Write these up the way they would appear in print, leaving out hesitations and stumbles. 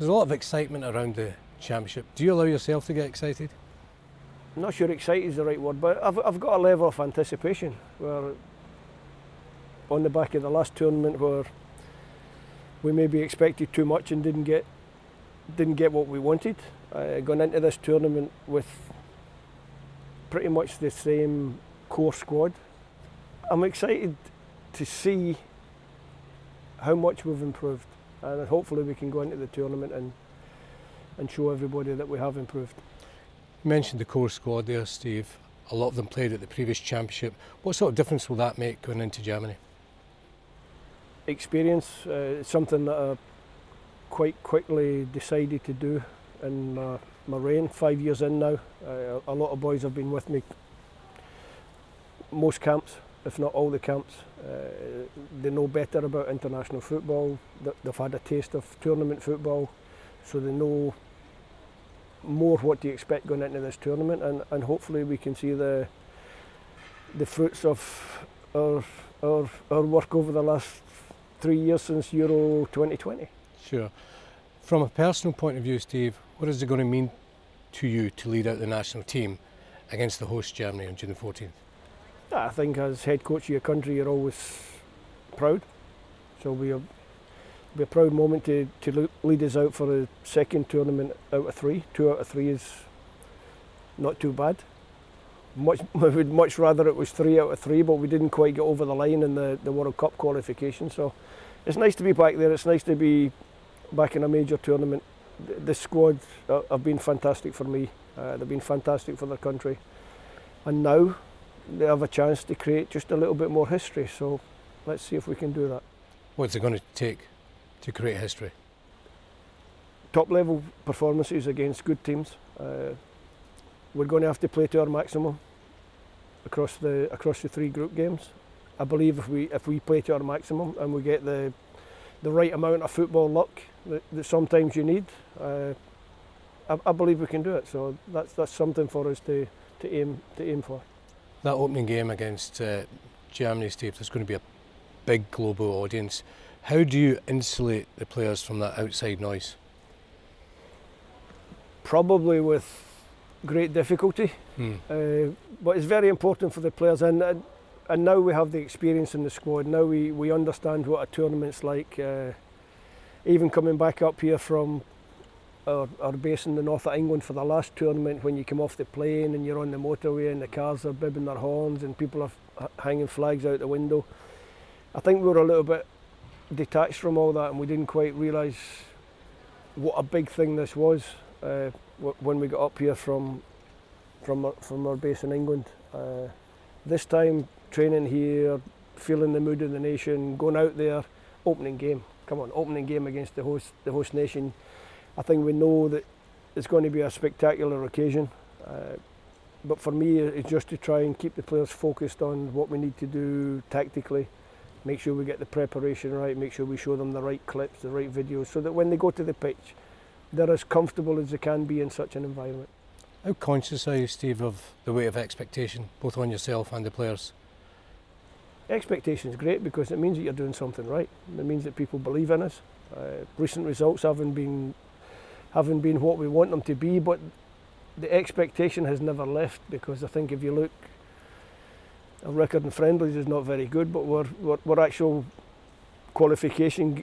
There's a lot of excitement around the championship. Do you allow yourself to get excited? I'm not sure excited is the right word, but I've got a level of anticipation where, on the back of the last tournament where we maybe expected too much and didn't get what we wanted, going into this tournament with pretty much the same core squad. I'm excited to see how much we've improved, and hopefully we can go into the tournament and show everybody that we have improved. You mentioned the core squad there, Steve. A lot of them played at the previous championship. What sort of difference will that make going into Germany? Experience, it's something that I quite quickly decided to do in my reign, 5 years in now. A lot of boys have been with me most camps, if not all the camps. They know better about international football, they've had a taste of tournament football, so they know more what to expect going into this tournament, and hopefully we can see the fruits of our work over the last 3 years since Euro 2020. Sure. From a personal point of view, Steve, what is it going to mean to you to lead out the national team against the host Germany on June the 14th? I think as head coach of your country, you're always proud. So it'll be a proud moment to lead us out for the second tournament out of 3. 2 out of 3 is not too bad. I would much rather it was 3 out of 3, but we didn't quite get over the line in the World Cup qualification. So it's nice to be back there. It's nice to be back in a major tournament. The squad have been fantastic for me. They've been fantastic for their country. And now they have a chance to create just a little bit more history. So let's see if we can do that. What's it going to take to create history? Top level performances against good teams. We're going to have to play to our maximum across the 3 group games. I believe if we play to our maximum and we get the right amount of football luck that sometimes you need, I believe we can do it. So that's something for us to aim for. That opening game against Germany, Steve, there's going to be a big global audience. How do you insulate the players from that outside noise? Probably with great difficulty, but it's very important for the players, and now we have the experience in the squad. Now we understand what a tournament's like. Even coming back up here from our base in the north of England for the last tournament, when you come off the plane and you're on the motorway and the cars are bibbing their horns and people are hanging flags out the window, I think we were a little bit detached from all that, and we didn't quite realise what a big thing this was when we got up here from our base in England. This time, training here, feeling the mood of the nation, going out there, opening game. Come on, opening game against the host nation. I think we know that it's going to be a spectacular occasion. But for me, it's just to try and keep the players focused on what we need to do tactically. Make sure we get the preparation right, make sure we show them the right clips, the right videos, so that when they go to the pitch, they're as comfortable as they can be in such an environment. How conscious are you, Steve, of the weight of expectation, both on yourself and the players? Expectation is great because it means that you're doing something right. It means that people believe in us. Recent results haven't been what we want them to be, but the expectation has never left, because I think if you look, our record in friendlies is not very good, but our actual qualification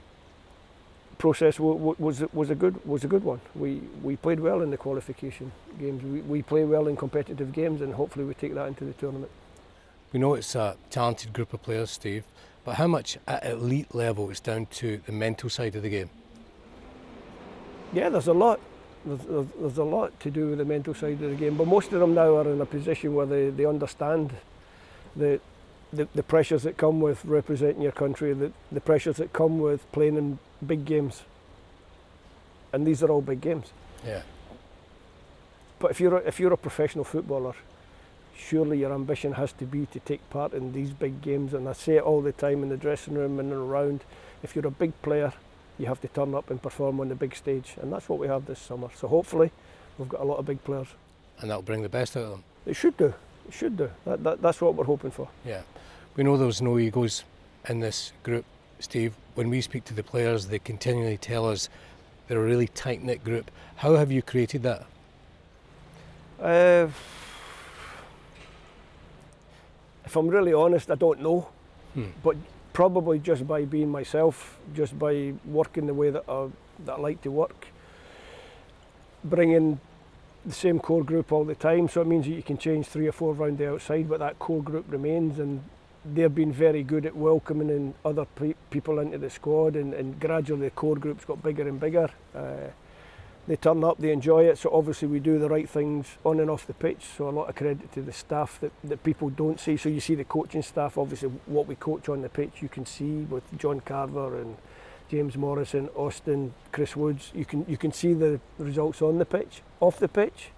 process was a good one. We played well in the qualification games. We play well in competitive games, and hopefully we take that into the tournament. We know it's a talented group of players, Steve, but how much at elite level is down to the mental side of the game? Yeah, there's a lot. There's a lot to do with the mental side of the game, but most of them now are in a position where they understand the pressures that come with representing your country, the pressures that come with playing in big games, and these are all big games. Yeah. But if you're a professional footballer, surely your ambition has to be to take part in these big games. And I say it all the time in the dressing room and around. If you're a big player, you have to turn up and perform on the big stage, and that's what we have this summer. So hopefully, we've got a lot of big players. And that'll bring the best out of them. It should do. It should do. That's what we're hoping for. Yeah. We know there's no egos in this group, Steve. When we speak to the players, they continually tell us They're a really tight-knit group. How have you created that? If I'm really honest, I don't know. But probably just by being myself, just by working the way that I like to work, bringing the same core group all the time, so it means that you can change 3 or 4 around the outside, but that core group remains, and they've been very good at welcoming in other people into the squad, and gradually the core group's got bigger and bigger. They turn up, they enjoy it, so obviously we do the right things on and off the pitch, so a lot of credit to the staff that people don't see. So you see the coaching staff, obviously what we coach on the pitch you can see with John Carver and James Morrison, Austin, Chris Woods. You can see the results on the pitch. Off the pitch,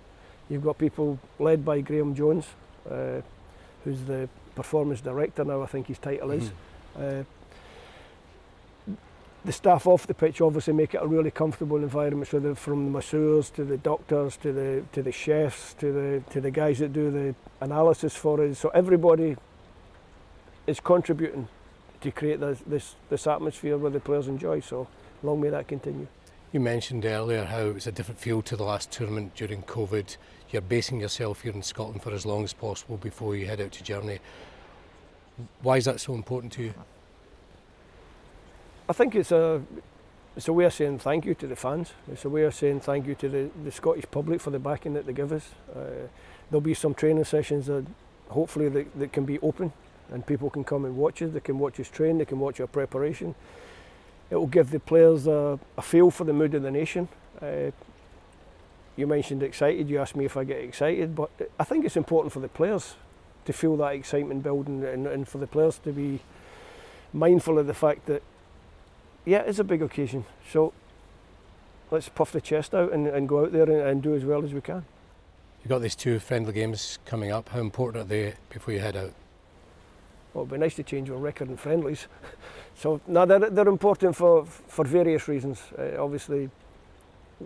you've got people led by Graham Jones, who's the performance director now, I think his title is. The staff off the pitch obviously make it a really comfortable environment, so from the masseurs to the doctors to the chefs to the guys that do the analysis for us. So everybody is contributing to create this atmosphere where the players enjoy, so long may that continue. You mentioned earlier how it's a different feel to the last tournament during COVID. You're basing yourself here in Scotland for as long as possible before you head out to Germany. Why is that so important to you? I think it's a way of saying thank you to the fans. It's a way of saying thank you to the Scottish public for the backing that they give us. There'll be some training sessions that hopefully that can be open and people can come and watch us. They can watch us train, they can watch our preparation. It will give the players a feel for the mood of the nation. You mentioned excited, you asked me if I get excited, but I think it's important for the players to feel that excitement building, and for the players to be mindful of the fact that yeah, it's a big occasion, so let's puff the chest out and go out there and do as well as we can. You've got these 2 friendly games coming up. How important are they before you head out? Well, it'd be nice to change our record in friendlies. So no, they're important for various reasons. Obviously,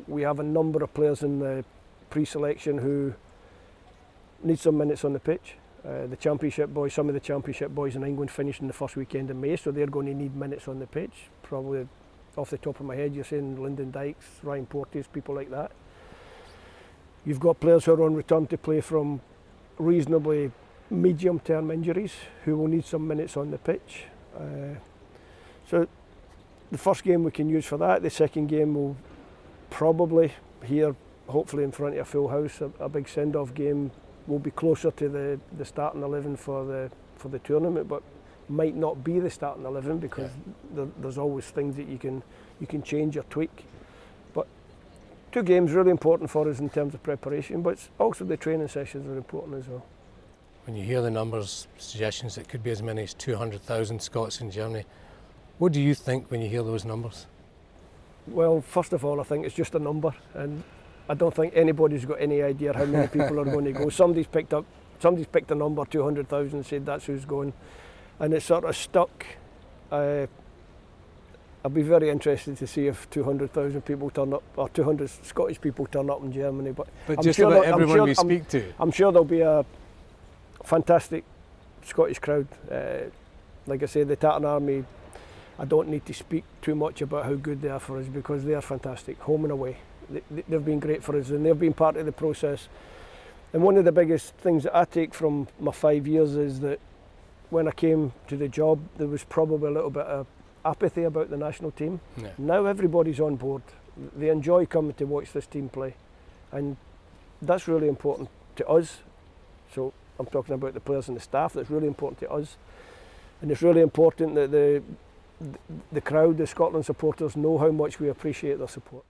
we have a number of players in the pre-selection who need some minutes on the pitch. The championship boys, some of the championship boys in England finished in the first weekend in May, so they're going to need minutes on the pitch. Probably off the top of my head, you're saying Lyndon Dykes, Ryan Porteous, people like that. You've got players who are on return to play from reasonably medium-term injuries who will need some minutes on the pitch. So the first game we can use for that. The second game will probably here, hopefully in front of a full house, a big send-off game. Will be closer to the starting 11 for the tournament, but might not be the starting 11 because there's always things that you can change or tweak. But 2 games really important for us in terms of preparation, but also the training sessions are important as well. When you hear the numbers, suggestions it could be as many as 200,000 Scots in Germany, what do you think when you hear those numbers? Well, first of all, I think it's just a number, and I don't think anybody's got any idea how many people are going to go. Somebody's picked a number, 200,000, and said that's who's going, and it's sort of stuck. I'll be very interested to see if 200,000 people turn up, or 200 Scottish people turn up in Germany. But just sure about everyone we speak to. I'm sure there'll be a fantastic Scottish crowd. Like I say, the Tartan Army, I don't need to speak too much about how good they are for us because they are fantastic, home and away. They've been great for us and they've been part of the process. And one of the biggest things that I take from my 5 years is that when I came to the job, there was probably a little bit of apathy about the national team. Yeah. Now everybody's on board. They enjoy coming to watch this team play. And that's really important to us. So I'm talking about the players and the staff. That's really important to us. And it's really important that the crowd, the Scotland supporters, know how much we appreciate their support.